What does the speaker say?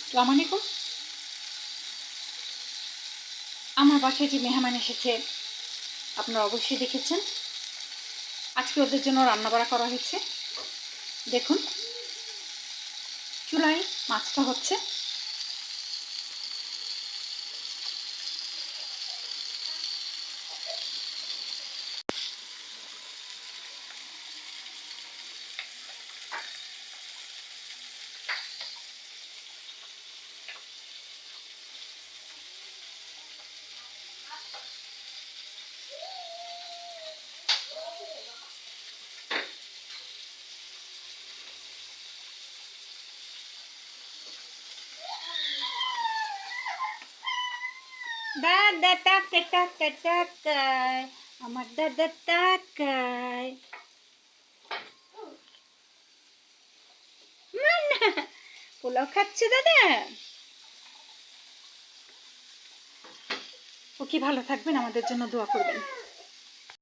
আসসালামু আলাইকুম। আমার বাসায় যে মেহমান এসেছে আপনারা অবশ্যই দেখেছেন। আজকে ওদের জন্য রান্নাবাড়া করা হয়েছে। দেখুন, চুলায় মাছটা হচ্ছে। দাদা টাকা টাকা টাকায়, আমার দাদা টাকায়। পোলাও খাচ্ছে দাদা। ও কি ভালো থাকবেন, আমাদের জন্য দোয়া করবেন।